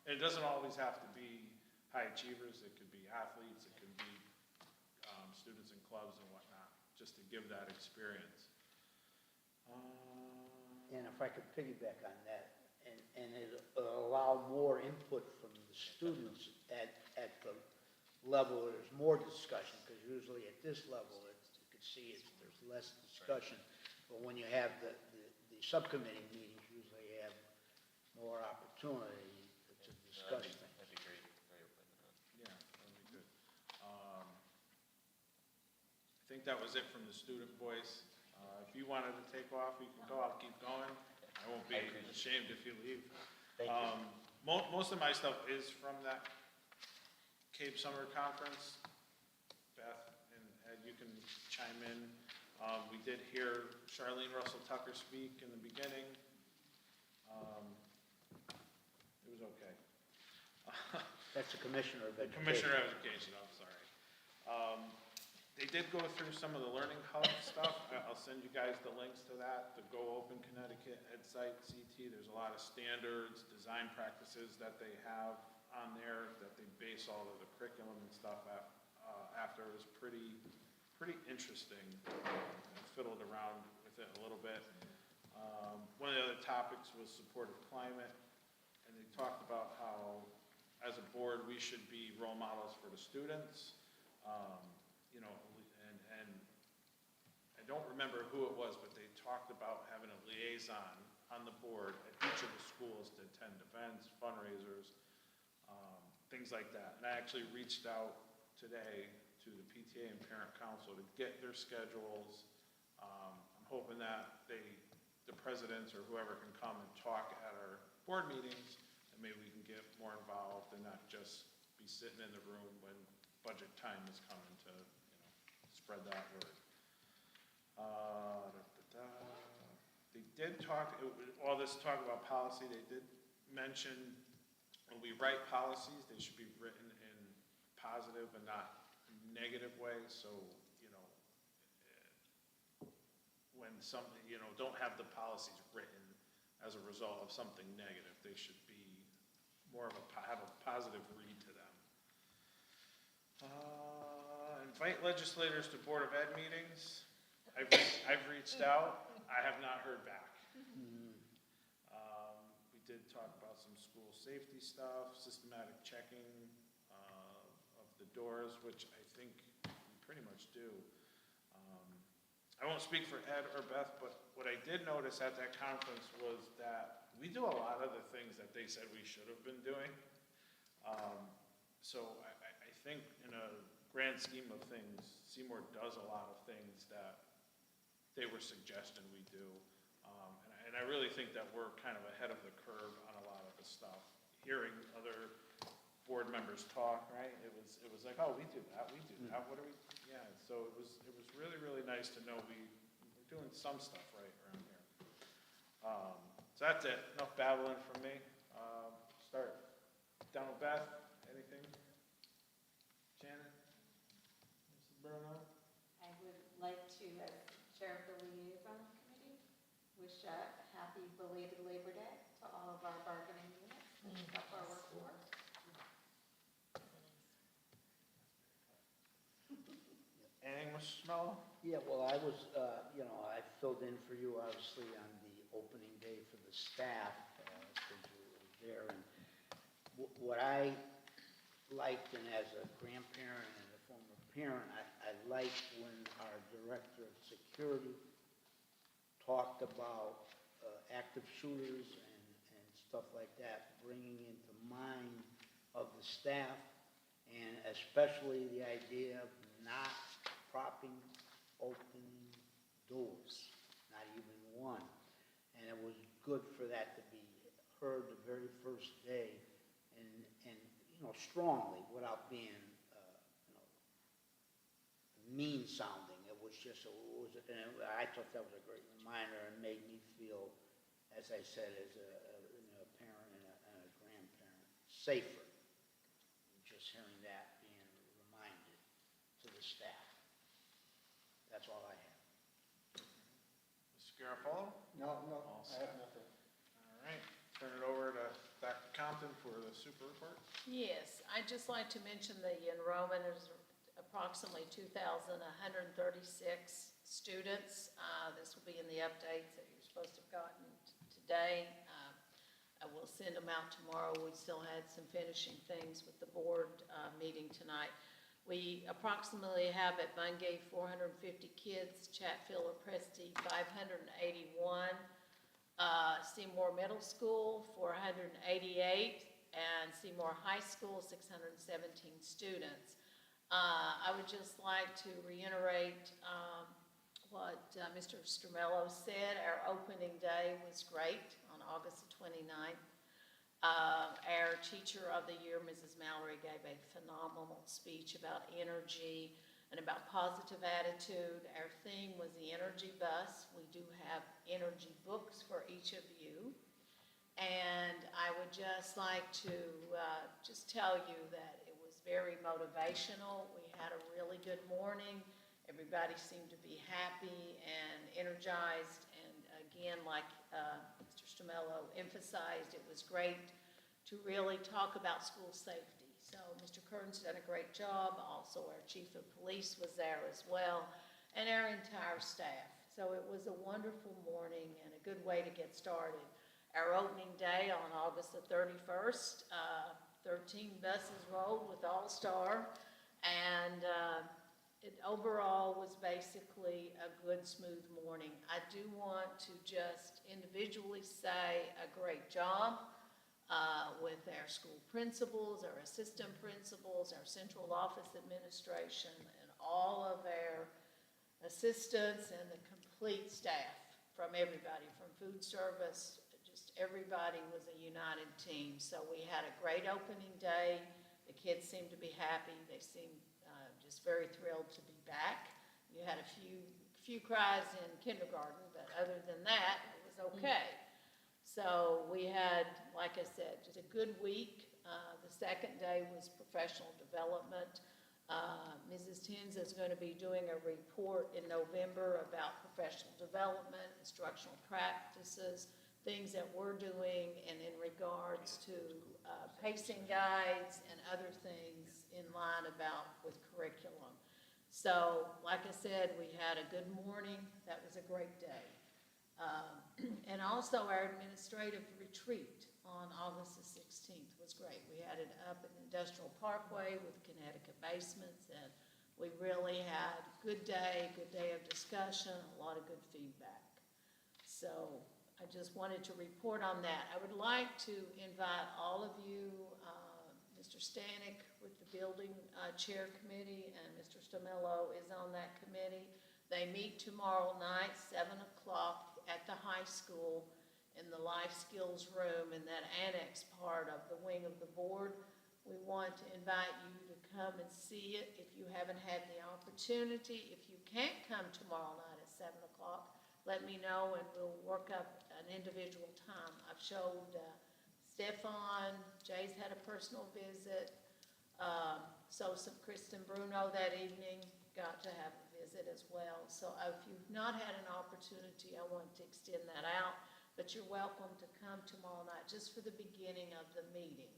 And it doesn't always have to be high achievers, it could be athletes, it could be students in clubs and whatnot, just to give that experience. And if I could piggyback on that, and it'll allow more input from the students at the level where there's more discussion, because usually at this level, you can see there's less discussion. But when you have the subcommittee meetings, usually you have more opportunity to discuss things. That'd be great, very open. Yeah, that'd be good. I think that was it from the student voice. If you wanted to take off, you can go, I'll keep going. I won't be ashamed if you leave. Thank you. Most of my stuff is from that CABE Summer Conference. Beth and Ed, you can chime in. We did hear Charlene Russell Tucker speak in the beginning. It was okay. That's the Commissioner of The Education. Commissioner of Education, I'm sorry. They did go through some of the Learning Hub stuff. I'll send you guys the links to that, the Go Open Connecticut EdSite CT. There's a lot of standards, design practices that they have on there that they base all of the curriculum and stuff after. It was pretty interesting. I fiddled around with it a little bit. One of the other topics was supportive climate, and they talked about how, as a board, we should be role models for the students. You know, and I don't remember who it was, but they talked about having a liaison on the board at each of the schools to attend events, fundraisers, things like that. And I actually reached out today to the PTA and Parent Council to get their schedules. I'm hoping that the presidents or whoever can come and talk at our board meetings, and maybe we can get more involved and not just be sitting in the room when budget time is coming to, spread that word. They did talk, all this talk about policy, they did mention when we write policies, they should be written in positive and not negative ways. So, when something, don't have the policies written as a result of something negative. They should be more of have a positive read to them. Invite legislators to Board of Ed meetings. I've reached out. I have not heard back. We did talk about some school safety stuff, systematic checking of the doors, which I think we pretty much do. I won't speak for Ed or Beth, but what I did notice at that conference was that we do a lot of the things that they said we should have been doing. So I think in a grand scheme of things, Seymour does a lot of things that they were suggesting we do. And I really think that we're kind of ahead of the curve on a lot of the stuff. Hearing other board members talk, right? It was like, oh, we do that, what do we, yeah. So it was really, really nice to know we're doing some stuff right around here. So that's it, enough babbling from me. Start down with Beth, anything? Shannon? Mrs. Bruno? I would like to, as chair of the liaison committee, wish a happy belated Labor Day to all of our bargaining units that make up our workforce. Anything, Mr. Smello? Yeah, well, I was, I filled in for you, obviously, on the opening day for the staff, because you were there. And what I liked, and as a grandparent and a former parent, I liked when our director of security talked about active shooters and stuff like that, bringing into mind of the staff, and especially the idea of not propping open doors, not even one. And it was good for that to be heard the very first day, and strongly, without being, mean sounding. It was just, and I thought that was a great reminder and made me feel, as I said, as a parent and a grandparent, safer. Just hearing that being reminded to the staff. That's all I have. Mr. Garofalo? No, All I have set. nothing. All right, turn it over to Dr. Compton for the super report. Yes, I'd just like to mention the enrollment is approximately 2,136 students. This will be in the updates that you're supposed to have gotten today. I will send them out tomorrow. We still had some finishing things with the board meeting tonight. We approximately have at Bungay 450 kids, Chatfield or Presti 581, Seymour Middle School 488, and Seymour High School 617 students. I would just like to reiterate what Mr. Stramello said. Our opening day was great on August the 29th. Our teacher of the year, Mrs. Mallory, gave a phenomenal speech about energy and about positive attitude. Our theme was the energy bus. We do have energy books for each of you. And I would just like to just tell you that it was very motivational. We had a really good morning. Everybody seemed to be happy and energized. And again, like Mr. Stramello emphasized, it was great to really talk about school safety. So Mr. Kern's done a great job. Also, our chief of police was there as well, and our entire staff. So it was a wonderful morning and a good way to get started. Our opening day on August the 31st, 13 buses rolled with All-Star, and it overall was basically a good, smooth morning. I do want to just individually say a great job with our school principals, our assistant principals, our central office administration, and all of our assistants and the complete staff from everybody, from food service, just everybody was a united team. So we had a great opening day. The kids seemed to be happy. They seemed just very thrilled to be back. You had a few cries in kindergarten, but other than that, it was okay. So we had, like I said, just a good week. The second day was professional development. Mrs. Tins is going to be doing a report in November about professional development, instructional practices, things that we're doing, and in regards to pacing guides and other things in line with curriculum. So, like I said, we had a good morning. That was a great day. And also our administrative retreat on August the 16th was great. We had it up in Industrial Parkway with Connecticut Basements, and we really had a good day of discussion, a lot of good feedback. So I just wanted to report on that. I would like to invite all of you, Mr. Stanek with the building chair committee, and Mr. Stomello is on that committee. They meet tomorrow night, 7 o'clock, at the high school in the life skills room in that annex part of the wing of the board. We want to invite you to come and see it if you haven't had the opportunity. If you can't come tomorrow night at 7 o'clock, let me know and we'll work up an individual time. I've showed Stefan, Jay's had a personal visit, so some Kristen Bruno that evening got to have a visit as well. So if you've not had an opportunity, I want to extend that out, but you're welcome to come tomorrow night just for the beginning of the meeting.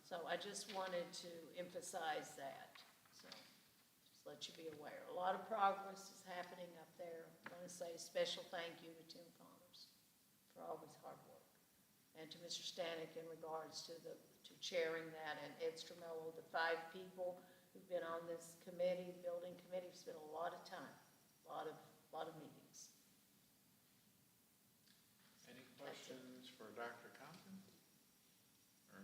So I just wanted to emphasize that, so just let you be aware. A lot of progress is happening up there. I want to say a special thank you to Tim Connors for all his hard work, and to Mr. Stanek in regards to chairing that, and Ed Stromello, the 5 people who've been on this committee, building committee, spent a lot of time, a lot of meetings. Any questions for Dr. Compton? Or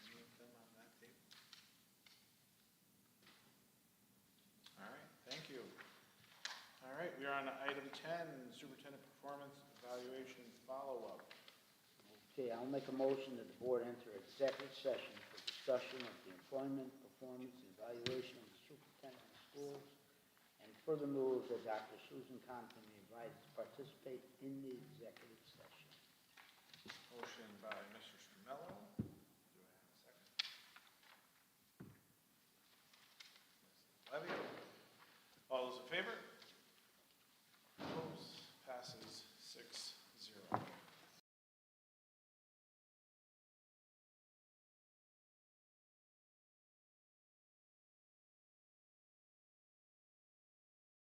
any of them on that table? All right, thank you. All right, we are on to item 10, Superintendent Performance Evaluation Follow-Up. Okay, I'll make a motion that the board enter executive session for discussion of the employment, performance, and evaluation of the superintendent of schools, and further move that Dr. Susan Compton be invited to participate in the executive session. Motion by Mr. Stromello. Do I have a second? Levy? All those in favor? Opposed? Passes 6-0.